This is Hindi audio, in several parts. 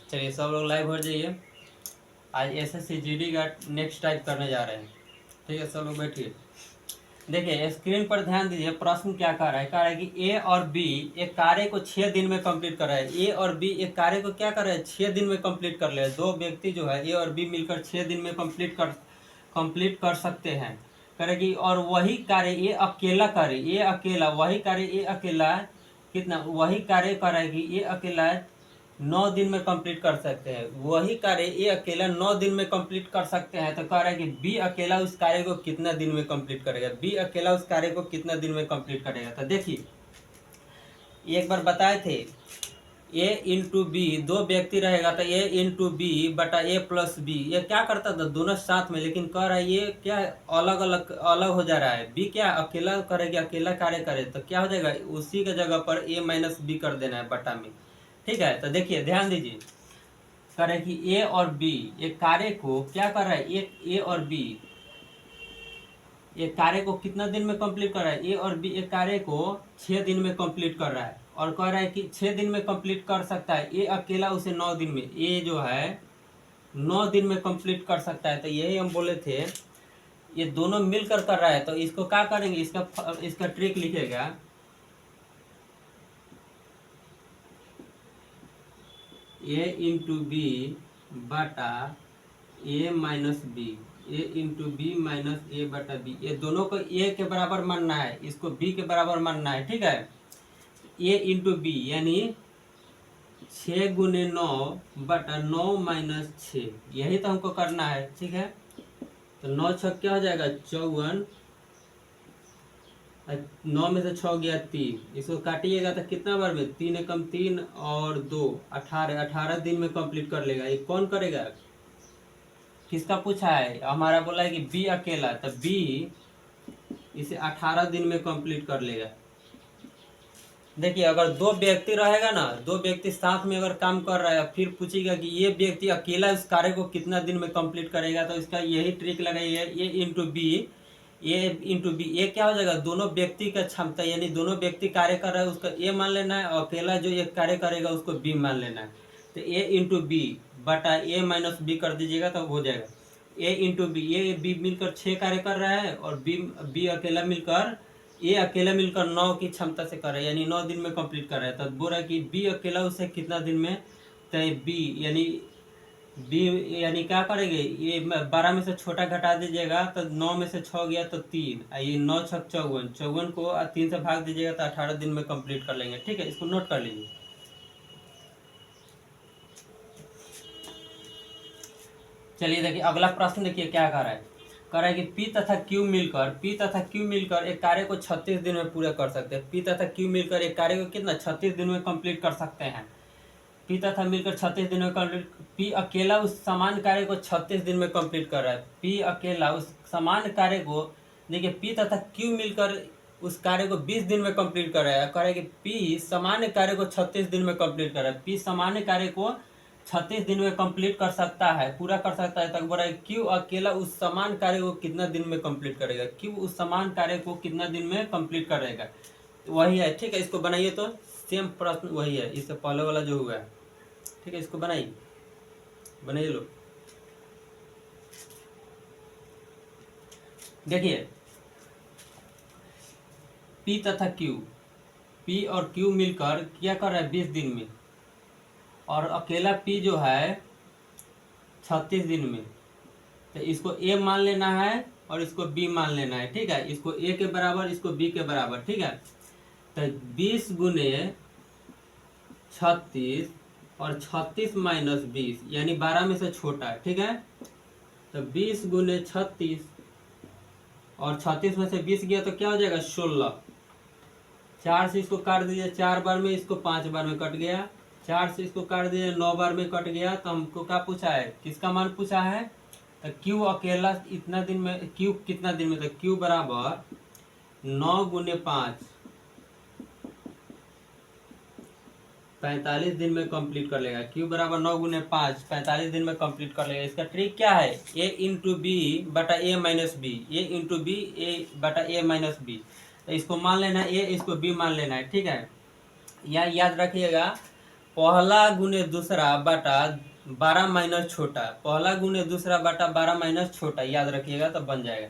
चलिए सब लोग लाइव हो जाइए। आज एसएससी जीडी का नेक्स्ट टाइप करने जा रहे हैं। ठीक है, सब लोग बैठिए। देखिए स्क्रीन पर ध्यान दीजिए, प्रश्न क्या कह रहा है। कह रहा है कि ए और बी एक कार्य को 6 दिन में कंप्लीट कर रहा है। ए और बी एक कार्य को क्या कर रहे हैं, 6 दिन में कंप्लीट कर रहे हैं। दो व्यक्ति जो है ए और बी मिलकर 6 दिन में कंप्लीट कर सकते हैं। करेगी और वही कार्य ये अकेला करे, ये अकेला वही कार्य ये अकेला कितना वही कार्य करेगी ये अकेला 9 दिन में कंप्लीट कर सकते हैं। वही कार्य ये अकेला 9 दिन में कंप्लीट कर सकते हैं। तो कह रहा है कि बी अकेला उस कार्य को कितना दिन में कंप्लीट करेगा, बी अकेला उस कार्य को कितना दिन में कंप्लीट करेगा। तो देखिए एक बार बताए थे ए इंटू बी, दो व्यक्ति रहेगा तो ए इंटू बी बटा ए प्लस बी। ये क्या करता था, दोनों साथ में, लेकिन कह रहा है ये क्या अलग अलग अलग हो जा रहा है। बी क्या अकेला करेगा, अकेला कार्य करे तो क्या हो जाएगा, उसी के जगह पर ए माइनस बी कर देना है बटा में। ठीक है, तो देखिए ध्यान दीजिए, कह रहे कि ए और बी एक कार्य को क्या कर रहा है, एक ए और बी एक कार्य को कितना दिन में कंप्लीट कर रहा है, ए और बी एक कार्य को 6 दिन में कंप्लीट कर रहा है। और कह रहा है कि 6 दिन में कंप्लीट कर सकता है, ए अकेला उसे 9 दिन में, ए जो है 9 दिन में कंप्लीट कर सकता है। तो यही हम बोले थे, ये दोनों मिलकर कर रहा है। तो इसको क्या करेंगे, इसका ट्रिक लिखेगा, ए इंटू बी बटा ए माइनस बी, ए इंटू बी माइनस ए बटा बी। ये दोनों को ए के बराबर मानना है, इसको बी के बराबर मानना है। ठीक है, ए इंटू बी यानी 6 गुने 9 बटा 9 माइनस 6, यही तो हमको करना है। ठीक है, तो 9 छक क्या हो जाएगा 54, 9 में से 6 गया 3, इसको काटिएगा तो कितना बार में, 3 एकम 3 और 2 18, 18 दिन में कंप्लीट कर लेगा। ये कौन करेगा, किसका पूछा है, हमारा बोला है कि बी अकेला, तो बी इसे 18 दिन में कंप्लीट कर लेगा। देखिए अगर दो व्यक्ति रहेगा ना, दो व्यक्ति साथ में अगर काम कर रहा है, फिर पूछेगा कि ये व्यक्ति अकेला इस कार्य को कितना दिन में कंप्लीट करेगा, तो इसका यही ट्रिक लगाइए, ए इंटू बी, ए इंटू बी। ये क्या हो जाएगा, दोनों व्यक्ति का क्षमता, यानी दोनों व्यक्ति कार्य कर रहा है उसका ए मान लेना है, और अकेला जो एक कार्य करेगा उसको बी मान लेना है। तो ए इंटू बी बटा ए माइनस बी कर दीजिएगा तो हो जाएगा ए इंटू बी। ए बी मिलकर 6 कार्य कर रहा है, और बी अकेला मिलकर ए अकेला मिलकर 9 की क्षमता से कर रहा है, यानी 9 दिन में कंप्लीट कर रहा है। तो बोल रहा है कि बी अकेला उसे कितना दिन में, तो बी यानी क्या करेंगे, ये 12 में से छोटा घटा दीजिएगा तो 9 में से 6 गया तो 3, ये 9 छक 54, 54 को 3 से भाग दीजिएगा तो 18 दिन में कंप्लीट कर लेंगे। ठीक है, इसको नोट कर लीजिए। चलिए देखिए अगला प्रश्न, देखिए क्या कर रहा है। कह रहा है कि P तथा Q मिलकर एक कार्य को 36 दिन में पूरा कर सकते हैं। P तथा Q मिलकर एक कार्य को कितना 36 दिन में कंप्लीट कर सकते हैं। P तथा मिलकर 36 दिन में कंप्लीट, P अकेला उस समान कार्य को 36 दिन में कंप्लीट कर रहा है। P अकेला उस समान कार्य को, देखिए P तथा Q मिलकर उस कार्य को 20 दिन में कंप्लीट कर रहा है। कह रहा है कि P सामान्य कार्य को 36 दिन में कंप्लीट कर रहा है। P सामान्य कार्य को 36 दिन में कंप्लीट कर सकता है, पूरा कर सकता है। तक बोल रहा है क्यू अकेला उस समान कार्य को कितना दिन में कंप्लीट करेगा, क्यू उस समान कार्य को कितना दिन में कंप्लीट करेगा, वही है। ठीक है, इसको बनाइए, तो सेम प्रश्न वही है, इससे पहले वाला जो हुआ है। ठीक है, इसको बनाइए लो। देखिए P तथा Q, P और Q मिलकर क्या कर रहा है 20 दिन में, और अकेला P जो है 36 दिन में। तो इसको A मान लेना है और इसको B मान लेना है। ठीक है, इसको A के बराबर, इसको B के बराबर। ठीक है, तो 20 गुने 36 और 36 माइनस 20 यानी 12 में से छोटा है। ठीक है, तो 20 गुने 36 और 36 में से 20 गया तो क्या हो जाएगा 16। 4 से इसको काट दीजिए 4 बार में, इसको 5 बार में कट गया। 4 से इसको काट दीजिए 9 बार में कट गया। तो हमको क्या पूछा है, किसका मान पूछा है, तो क्यू अकेला इतना दिन में, क्यू कितना दिन में, तो क्यू बराबर 9 गुने 5 45 दिन में कंप्लीट कर लेगा। क्यू बराबर 9 गुने 5 45 दिन में कंप्लीट कर लेगा। इसका ट्रिक क्या है, ए इंटू बी बटा ए माइनस बी, ए इंटू बी ए बटा ए माइनस बी। तो इसको मान लेना है ए, इसको बी मान लेना है। ठीक है, या याद रखिएगा पहला गुने दूसरा बटा 12 माइनस छोटा, पहला गुने दूसरा बटा 12 माइनस छोटा, याद रखिएगा तब बन जाएगा।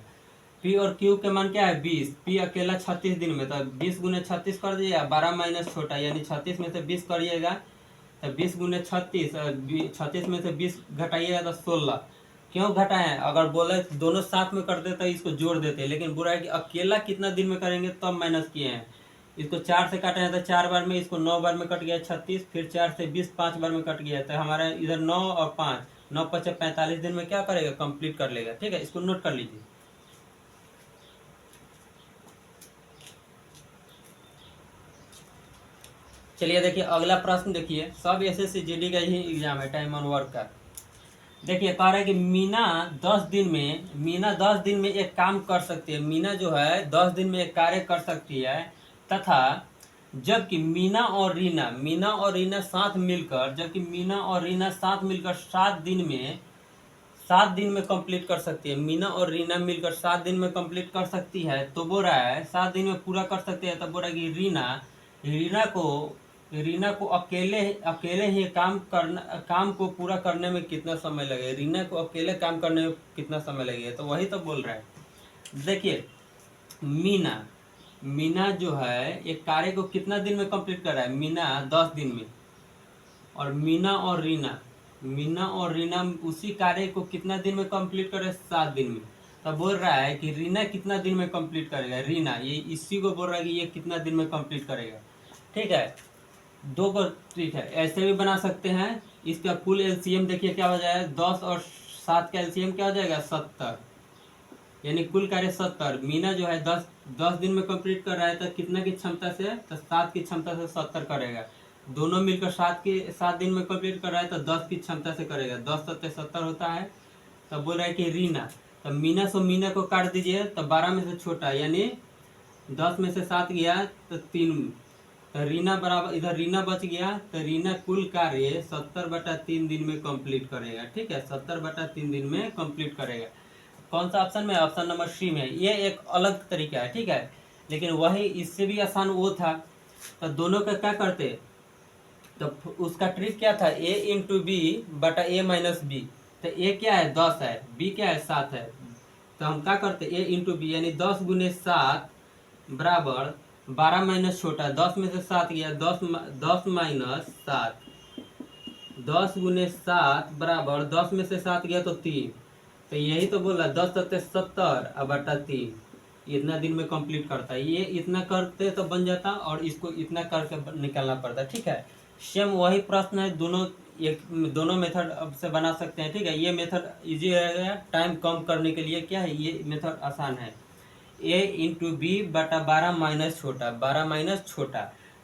पी और क्यू के मान क्या है 20, पी अकेला 36 दिन में, तो 20 गुने 36 कर दिया, 12 माइनस छोटा यानी 36 में से 20 करिएगा तो 20 गुने 36, 36 में से 20 घटाइएगा तो 16। क्यों घटाएं? अगर बोले दोनों साथ में कर देते इसको जोड़ देते, लेकिन बुरा है कि अकेला कितना दिन में करेंगे तब माइनस किए हैं। इसको 4 से काटे हैं तो 4 बार में, इसको 9 बार में कट गया 36, फिर 4 से 20 5 बार में कट गया, तो हमारा इधर 9 और 5, 9 5 45 दिन में क्या करेगा कंप्लीट कर लेगा। ठीक है, इसको नोट कर लीजिए। चलिए देखिए अगला प्रश्न देखिए, सब एसएससी जीडी का ही एग्जाम है, टाइम ऑन वर्क का। देखिए कह रहा है कि मीना 10 दिन में एक काम कर सकती है। मीना जो है 10 दिन में एक कार्य कर सकती है, तथा जबकि मीना और रीना साथ मिलकर, जबकि मीना और रीना साथ मिलकर 7 दिन में कंप्लीट कर सकती है। मीना और रीना मिलकर 7 दिन में कंप्लीट कर सकती है, तो बोल रहा है 7 दिन में पूरा कर सकती है। तो बोल रहा है कि रीना को अकेले ही काम को पूरा करने में कितना समय लगेगा। रीना को अकेले काम करने में कितना समय लगेगा, तो वही तो बोल रहा है। देखिए मीना जो है एक कार्य को कितना दिन में कंप्लीट कर रहा है, मीना 10 दिन में, और मीना और रीना उसी कार्य को कितना दिन में कंप्लीट करे, 7 दिन में। तब बोल रहा है कि रीना कितना दिन में कंप्लीट करेगा, रीना ये इसी को बोल रहा है कि ये कितना दिन में कंप्लीट करेगा। ठीक है, दो को ठीक है ऐसे भी बना सकते हैं। इसका कुल एलसीएम देखिए क्या हो जाएगा, 10 और 7 का एलसीएम क्या हो जाएगा 70, यानी कुल कार्य 70। मीना जो है 10 दिन में कंप्लीट कर रहा है, तो कितना की क्षमता से, तो 7 की क्षमता से 70 करेगा। दोनों मिलकर 7 दिन में कंप्लीट कर रहा है तो 10 की क्षमता से करेगा, 10 7 70 होता है। तब बोल रहा है कि रीना, तो मीना को काट दीजिए, तो 12 में से छोटा यानी 10 में से 7 गया तो 3, तो रीना बराबर, इधर रीना बच गया, तो रीना कुल कार्य 70/3 दिन में कंप्लीट करेगा। ठीक है, 70/3 दिन में कंप्लीट करेगा। कौन सा ऑप्शन में? ऑप्शन नंबर सी में। ये एक अलग तरीका है, ठीक है, लेकिन वही इससे भी आसान वो था। तो दोनों का क्या करते, तो उसका ट्रिक क्या था, a इंटू बी बटा a माइनस बी। तो a क्या है 10 है, b क्या है 7 है, तो हम क्या करते a इंटू बी यानी 10 गुने 7 बराबर 12 माइनस छोटा, 10 में से 7 गया, 10 माइनस 7, 10 गुने 7 बराबर 10 में से 7 गया तो 3। तो यही तो बोला 10 7 70 अब बटा 3, इतना दिन में कंप्लीट करता है। ये इतना करते तो बन जाता, और इसको इतना करके निकालना पड़ता। ठीक है, सेम वही प्रश्न है, दोनों मेथड अब से बना सकते हैं। ठीक है, ये मेथड इजी रहेगा, टाइम कम करने के लिए क्या है, ये मेथड आसान है। a इंटू बी बटा 12 माइनस छोटा, 12 माइनस छोटा,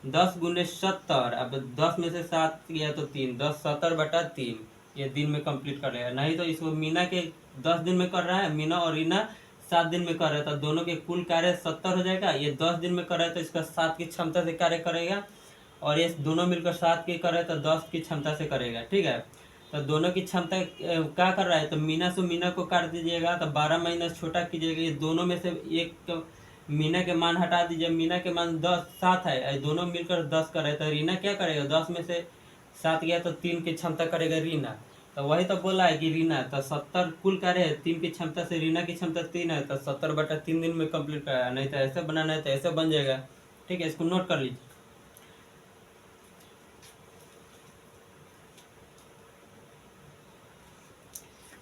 10 गुने 70, अब 10 में से 7 गया तो 3, 10 70/3, ये दिन में कंप्लीट कर लेगा। नहीं तो इसको मीना के 10 दिन में कर रहा है, मीना और रीना 7 दिन में कर रहा है, तो दोनों के कुल कार्य 70 हो जाएगा। ये 10 दिन में कर रहा है तो इसका 7 की क्षमता से कार्य करेगा, और ये दोनों मिलकर 7 की कर रहे हैं तो 10 की क्षमता से करेगा। ठीक है, तो दोनों की क्षमता क्या कर रहा है, तो मीना से मीना को काट दीजिएगा, तो 12 माइनस छोटा कीजिएगा, ये दोनों में से एक मीना के मान हटा दीजिए, मीना के मान 7 है, दोनों मिलकर 10 कर रहे हैं, तो रीना क्या करेगा, 10 में से 7 गया तो 3 की क्षमता करेगा रीना। तो वही तो बोला है कि रीना, तो 70 कुल कार्य है, 3 की क्षमता से रीना की क्षमता 3 है, तो 70/3 दिन में कंप्लीट कराया। नहीं तो ऐसे बनाना है तो ऐसे बन जाएगा। ठीक है, इसको नोट कर लीजिए।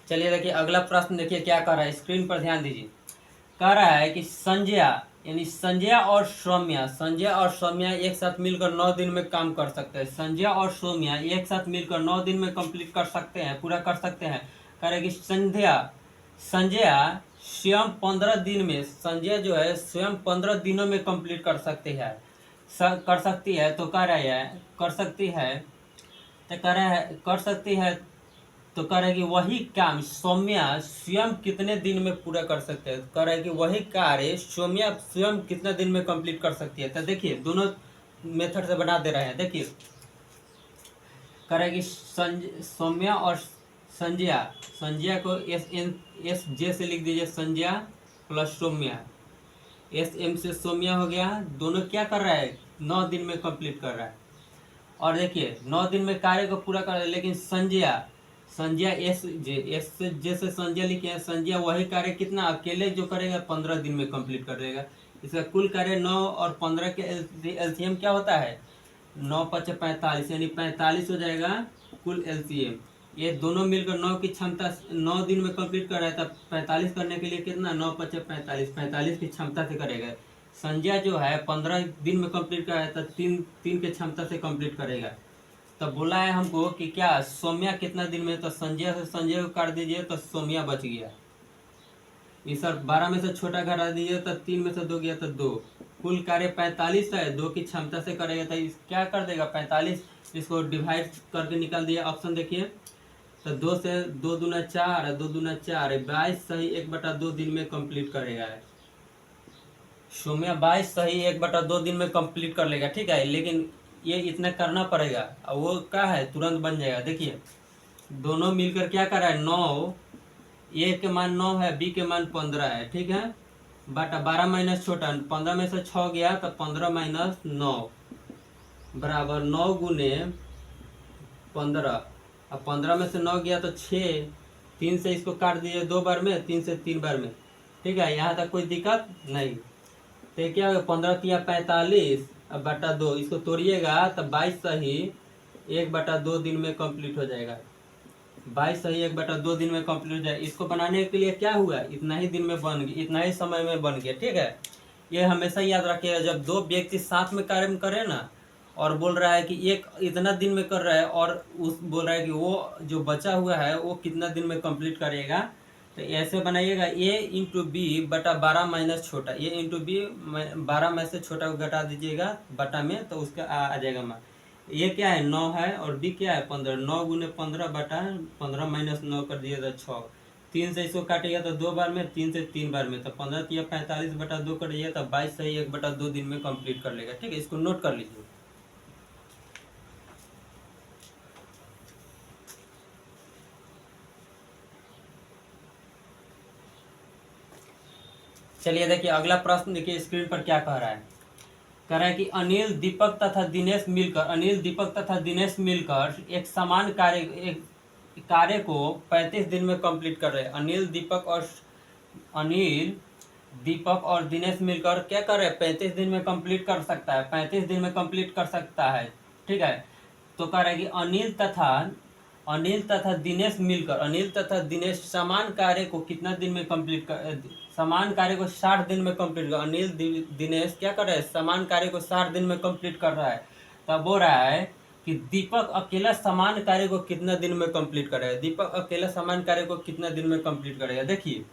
चलिए देखिए अगला प्रश्न देखिए क्या कर रहा है, स्क्रीन पर ध्यान दीजिए। कह रहा है कि संजय और सौम्या एक साथ मिलकर 9 दिन में काम कर सकते हैं। संजय और सौम्या एक साथ मिलकर 9 दिन में कंप्लीट कर सकते हैं, पूरा कर सकते हैं। कह रहा है कि संजय स्वयं 15 दिन में, संजय जो है स्वयं 15 दिनों में कंप्लीट कर सकती है, तो कह रहा है कर सकती है, तो कह रहा है कर सकती है, तो कह रहा है कि वही काम सौम्या स्वयं कितने दिन में पूरा कर सकते हैं। कह रहा है कि वही कार्य सौम्या स्वयं कितना दिन में कंप्लीट कर सकती है। तो देखिए दोनों मेथड से बना दे रहे हैं। देखिए कह रहा है कि सौम्या और संजय को एस जे से लिख दीजिए, Sanjay plus Soumya, S M से सौम्या हो गया। दोनों क्या कर रहा है 9 दिन में कंप्लीट कर रहा है। और देखिए 9 दिन में कार्य को पूरा कर, लेकिन संज्ञा संज्ञा एस जैसे संज्ञा लिखे हैं, संज्ञा वही कार्य कितना अकेले जो करेगा 15 दिन में कंप्लीट कर देगा। इसका कुल कार्य 9 और 15 के एलसीएम क्या होता है, 9 × 5 = 45, यानी 45 हो जाएगा कुल एलसीएम। ये दोनों मिलकर 9 की क्षमता 9 दिन में कंप्लीट कर रहा है, तब 45 करने के लिए कितना 9 × 5 = 45, 45 की क्षमता से करेगा। संज्ञा जो है 15 दिन में कंप्लीट कर रहा है, तब 3 की क्षमता से कंप्लीट करेगा। तब बोला है हमको कि क्या सौम्या कितना दिन में, तो संज्ञा से संज्ञा को काट दीजिए तो सौम्या बच गया। ये सर 12 में से छोटा घटा दीजिए तो 3 में से 2 गया तो 2। कुल कार्य 45 है, 2 की क्षमता से करेगा तो क्या कर देगा 45, इसको डिवाइड करके निकाल दिया। ऑप्शन देखिए तो 2 से 2 दूना 4, 2 दूना 4, 22 सही 1/2 दिन में कंप्लीट करेगा। सौम्या 22 सही 1/2 दिन में कंप्लीट कर लेगा, ठीक है। लेकिन ये इतना करना पड़ेगा, और वो क्या है तुरंत बन जाएगा। देखिए दोनों मिलकर क्या कर रहा है 9, ए के मान 9 है, बी के मान 15 है, ठीक है। बटा 12 माइनस छोटा 15 में से 6 गया तो 15 - 9 बराबर 9 गुने 15। अब 15 में से 9 गया तो 6, 3 से इसको काट दीजिए 2 बार में, 3 से 3 बार में, ठीक है। यहाँ तक कोई दिक्कत नहीं। तो क्या होगा 15 × 3 = 45, अब बटा 2 इसको तोड़िएगा तो 22 सही 1/2 दिन में कंप्लीट हो जाएगा। 22 सही 1/2 दिन में कंप्लीट हो जाएगा। इसको बनाने के लिए क्या हुआ, इतना ही दिन में बन गया, इतना ही समय में बन गया, ठीक है। ये हमेशा याद रखिएगा, जब 2 व्यक्ति साथ में कार्य करें ना, और बोल रहा है कि एक इतना दिन में कर रहा है और उस बोल रहा है कि वो जो बचा हुआ है वो कितना दिन में कंप्लीट करेगा, तो ऐसे बनाइएगा a × b बटा 12 माइनस छोटा, a × b 12 में से छोटा को घटा दीजिएगा बटा में, तो उसका आ जाएगा मान। ये क्या है 9 है और b क्या है 15, 9 गुने 15 बटा 15 माइनस 9 कर दिया तो 6, 3 से इसको काटिएगा तो 2 बार में, 3 से 3 बार में, तो 15 × 3 = 45 बटा 2 कर दिया तो 22 सही 1/2 दिन में कंप्लीट कर लेगा, ठीक है। इसको नोट कर लीजिए। चलिए देखिए अगला प्रश्न, देखिए स्क्रीन पर क्या कह रहा है। कह रहा है कि अनिल दीपक तथा दिनेश मिलकर एक समान कार्य को 35 दिन में कंप्लीट कर रहे हैं। अनिल दीपक और दिनेश मिलकर क्या कर रहे हैं 35 दिन में कंप्लीट कर सकता है, 35 दिन में कंप्लीट कर सकता है, ठीक है। तो कह रहा है कि अनिल तथा दिनेश मिलकर, अनिल तथा दिनेश समान कार्य को कितना दिन में कंप्लीट कर, समान कार्य को 60 दिन में कंप्लीट कर, अनिल दिनेश क्या कर रहे हैं समान कार्य को 60 दिन में कंप्लीट कर रहा है। तब हो रहा है कि दीपक अकेला समान कार्य को कितना दिन में कंप्लीट करेगा, दीपक अकेला समान कार्य को कितना दिन में कंप्लीट करेगा। देखिए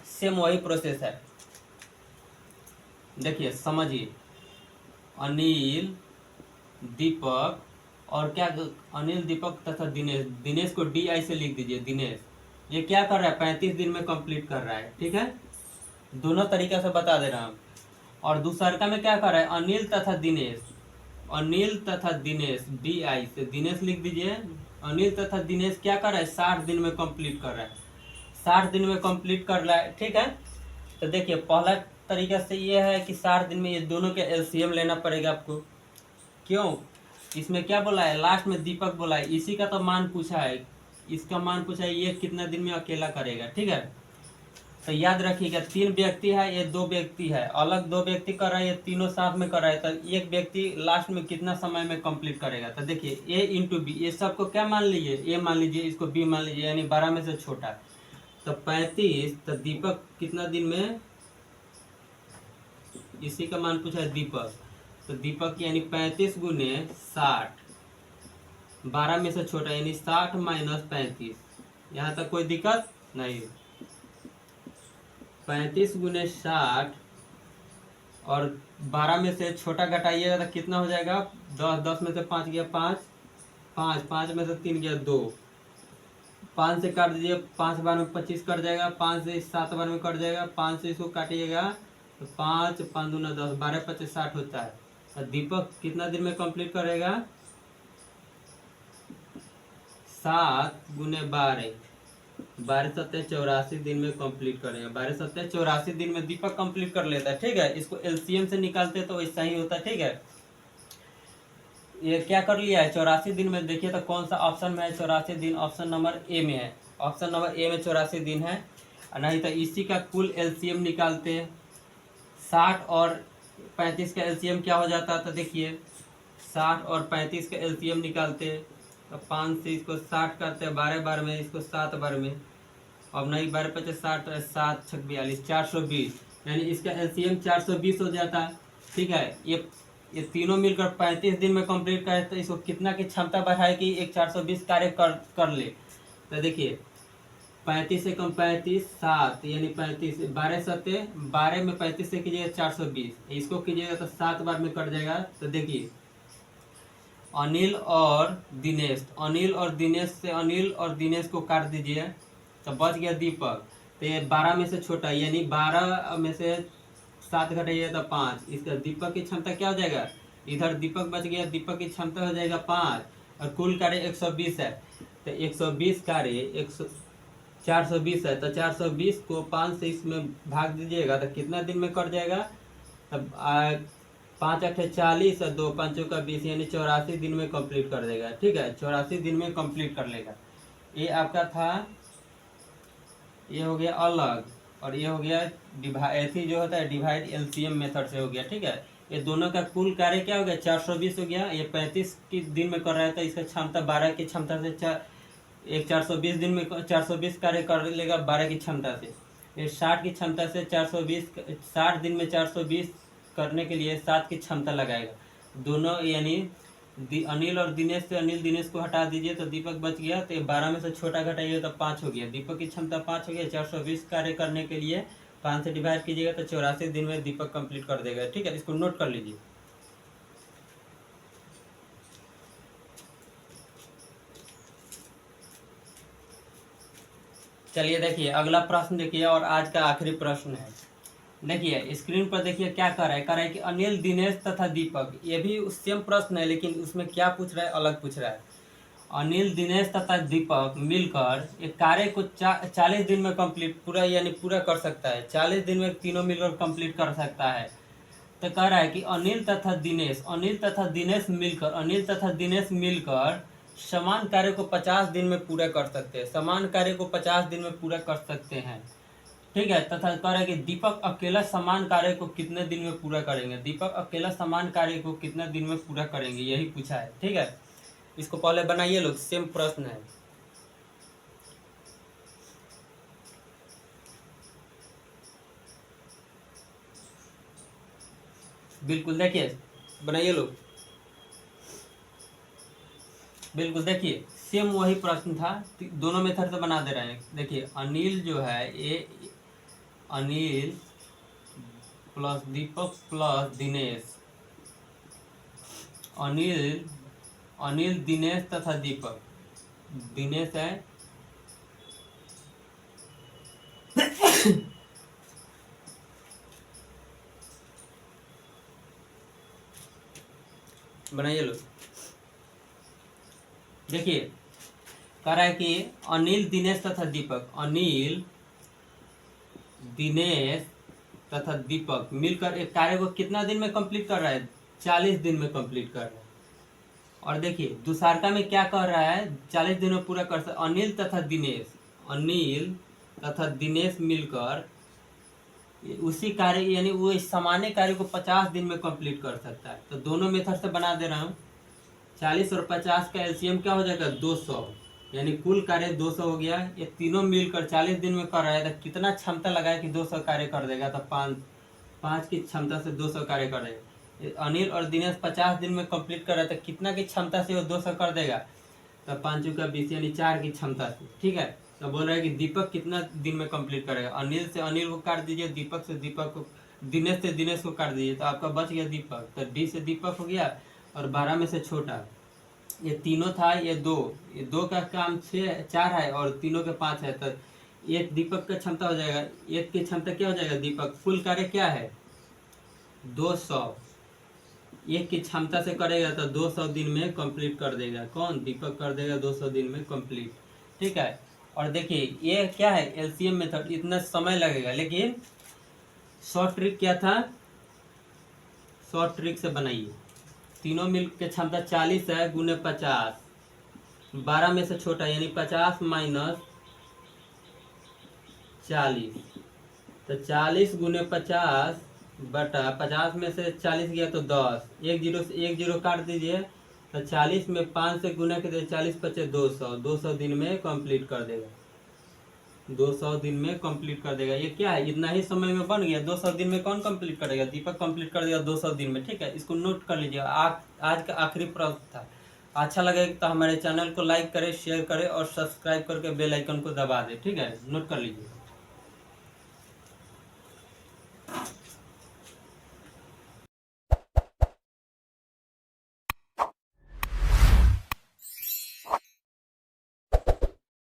सेम वही प्रोसेस है, देखिए समझिए। अनिल दीपक और क्या, अनिल दीपक तथा दिनेश को DI से लिख दीजिए। दिनेश ये क्या कर रहा है 35 दिन में कंप्लीट कर रहा है, ठीक है। दोनों तरीका से बता दे रहा हूँ। और दूसरा में क्या कर रहा है अनिल तथा दिनेश DI से दिनेश लिख दीजिए। अनिल तथा दिनेश क्या कर रहा है 60 दिन में कंप्लीट कर रहा है, 60 दिन में कंप्लीट कर रहा है, ठीक है। तो देखिए पहला तरीका से ये है कि 60 दिन में ये दोनों के LCM लेना पड़ेगा आपको। क्यों, इसमें क्या बोला है लास्ट में दीपक बोला है, इसी का तो मान पूछा है, इसका मान पूछा है ये कितना दिन में अकेला करेगा, ठीक है। तो याद रखिएगा 3 व्यक्ति है, ये 2 व्यक्ति है, अलग 2 व्यक्ति कर रहा है, ये तीनों साथ में कर रहा है, तो एक व्यक्ति लास्ट में कितना समय में कंप्लीट करेगा। तो देखिए a × b, ये सबको क्या मान लीजिए, a मान लीजिए, इसको b मान लीजिए, यानी 12 में से छोटा, तो 35, तो दीपक कितना दिन में, इसी का मान पूछा है दीपक, तो दीपक यानी 35 गुने 60, 12 में से छोटा यानी 60 माइनस 35, यहाँ तक कोई दिक्कत नहीं। 35 गुने 60 और 12 में से छोटा घटाइएगा तो कितना हो जाएगा 10, 10 में से 5 गया 5, 5 में से 3 गया 2, 5 से काट दीजिए, 5 बार में 25 कट जाएगा, 5 से 7 बार में कट जाएगा, 5 से इसको काटिएगा तो 5, 5 दूना 10, 12 × 25 = 60 होता है। तो दीपक कितना दिन में कंप्लीट करेगा 7 गुने 12, 12 × 7 = 84 दिन में कंप्लीट करेगा, 12 × 7 = 84 दिन में दीपक कंप्लीट कर लेता है, ठीक है। इसको LCM से निकालते तो ऐसा ही होता है, ठीक है। ये क्या कर लिया है 84 दिन में। देखिए तो कौन सा ऑप्शन में है 84 दिन, ऑप्शन नंबर ए में है। ऑप्शन नंबर ए में 84 दिन है। नहीं तो इसी का कुल एलसीएम निकालते हैं। 60 और 35 का एलसीएम क्या हो जाता है, तो देखिए 60 और 35 का एलसीएम निकालते हैं तो 5 से इसको 60 करते हैं, 12 बार में इसको 7 बार में। अब नहीं 12 पचास 60, 7 छक 42, 420, यानी इसका एलसीएम 420 हो जाता है। ठीक है, ये तीनों मिलकर 35 दिन में कंप्लीट करे तो इसको कितना की क्षमता बढ़ाए कि एक 420 कार्य कर ले। तो देखिए 35 से कम 35, 7 यानी 35, 12 सत्ते 12 में 35 से कीजिएगा 420, इसको कीजिएगा तो 7 बार में कट जाएगा। तो देखिए अनिल और दिनेश, अनिल और दिनेश से अनिल और दिनेश को काट दीजिए तो बच गया दीपक। तो ये 12 में से छोटा यानी 12 में से 7 घटाइए तो 5, इसका दीपक की क्षमता क्या हो जाएगा, इधर दीपक बच गया, दीपक की क्षमता हो जाएगा 5 और कुल कार्य 120 है। तो 120 कार्य 420 है, तो 420 को 5 से इसमें भाग दीजिएगा तो कितना दिन में कट जाएगा। तब 5 8 40 और 2 5 का 20 यानी 84 दिन में कंप्लीट कर देगा। ठीक है, 84 दिन में कंप्लीट कर लेगा। ये आपका था, ये हो गया अलग, और ये हो गया डिवाइड, जो होता है डिवाइड एलसीएम मेथड से हो गया। ठीक है, ये दोनों का कुल कार्य क्या हो गया 420 हो गया। ये 35 की दिन में कर रहा है तो इसका क्षमता 12 की क्षमता से 420 दिन में 420 कार्य कर लेगा 12 की क्षमता से। ये 60 की क्षमता से 420, 60 दिन में 420 करने के लिए 7 की क्षमता लगाएगा। दोनों यानी अनिल और दिनेश से अनिल दिनेश को हटा दीजिए तो दीपक बच गया। तो 12 में से छोटा घटाइए तो 5 हो गया, दीपक की क्षमता 5 हो गया। 420 कार्य करने के लिए 5 से डिवाइड कीजिएगा तो 84 दिन में दीपक कंप्लीट कर देगा। ठीक है, इसको नोट कर लीजिए। चलिए देखिए अगला प्रश्न देखिए, और आज का आखिरी प्रश्न है। देखिए स्क्रीन पर देखिए क्या कर रहा है कि अनिल दिनेश तथा दीपक, ये भी सेम प्रश्न है लेकिन उसमें क्या पूछ रहा है, अलग पूछ रहा है। अनिल दिनेश तथा दीपक मिलकर एक कार्य को 40 दिन में कंप्लीट पूरा यानी पूरा कर सकता है। 40 दिन में तीनों मिलकर कंप्लीट कर सकता है। तो कह रहा है कि अनिल तथा दिनेश मिलकर समान कार्य को 50 दिन में पूरा कर सकते हैं। समान कार्य को 50 दिन में पूरा कर सकते हैं। ठीक है, तथा कह रहा है कि दीपक अकेला समान कार्य को कितने दिन में पूरा करेंगे। दीपक अकेला समान कार्य को कितने दिन में पूरा करेंगे, यही पूछा है। ठीक है, इसको पहले बनाइए लोग, सेम प्रश्न है। बिल्कुल देखिए बनाइए लोग, बिल्कुल देखिए सेम वही प्रश्न था, दोनों मेथड से बना दे रहे हैं। देखिए अनिल जो है ये अनिल प्लस दीपक प्लस दिनेश, अनिल दिनेश तथा दीपक, दिनेश है बनाइए लो। देखिए कह रहा है कि अनिल दिनेश तथा दीपक, अनिल दिनेश तथा दीपक मिलकर एक कार्य को कितना दिन में कंप्लीट कर रहा है, 40 दिन में कंप्लीट कर रहा है। और देखिए दूसरका में क्या कर रहा है, 40 दिन में पूरा कर सकता। अनिल तथा दिनेश मिलकर उसी कार्य यानी वो सामान्य कार्य को 50 दिन में कंप्लीट कर सकता है। तो दोनों मेथड से बना दे रहा हूँ। 40 और 50 का एलसीएम क्या हो जाएगा 200, यानी कुल कार्य 200 हो गया। ये तीनों मिलकर 40 दिन में कर रहा है तो कितना क्षमता लगाए कि 200 कार्य कर देगा, तो 5 की क्षमता से 200 कार्य कर देगा। अनिल और दिनेश 50 दिन में कंप्लीट कर रहा है तो कितना की क्षमता से वो 200 कर देगा, तो 5 का 20 यानी 4 की क्षमता से। ठीक है, तो बोल रहा है कि दीपक कितना दिन में कंप्लीट करेगा। अनिल से अनिल को काट दीजिए, दीपक से दीपक को, दिनेश से दिनेश को काट दीजिए, तो आपका बच गया दीपक। तो डी से दीपक हो गया और 12 में से छोटा, ये तीनों था, ये दो का काम 4 है और तीनों के 5 है। तो एक दीपक का क्षमता हो जाएगा, एक की क्षमता क्या हो जाएगा, दीपक कुल कार्य क्या है 200, एक की क्षमता से करेगा तो 200 दिन में कंप्लीट कर देगा। कौन, दीपक कर देगा 200 दिन में कंप्लीट। ठीक है, और देखिए ये क्या है एलसीएम मेथड, इतना समय लगेगा लेकिन शॉर्ट ट्रिक क्या था, शॉर्ट ट्रिक से बनाइए। तीनों मिल के क्षमता 40 है, गुने 50, 12 में से छोटा यानी 50 माइनस 40, तो 40 गुने 50 बटा 50 में से 40 गया तो 10, एक जीरो से एक जीरो काट दीजिए, तो 40 में 5 से गुना कर दीजिए, 40 पचे 200, 200 दिन में कंप्लीट कर देगा, 200 दिन में कंप्लीट कर देगा। ये क्या है, इतना ही समय में बन गया, 200 दिन में कौन कंप्लीट करेगा, दीपक कंप्लीट कर देगा 200 दिन में। ठीक है, इसको नोट कर लीजिए। आज का आखिरी प्रश्न था। अच्छा लगे तो हमारे चैनल को लाइक करें, शेयर करें और सब्सक्राइब करके बेल आइकन को दबा दें। ठीक है, नोट कर लीजिए।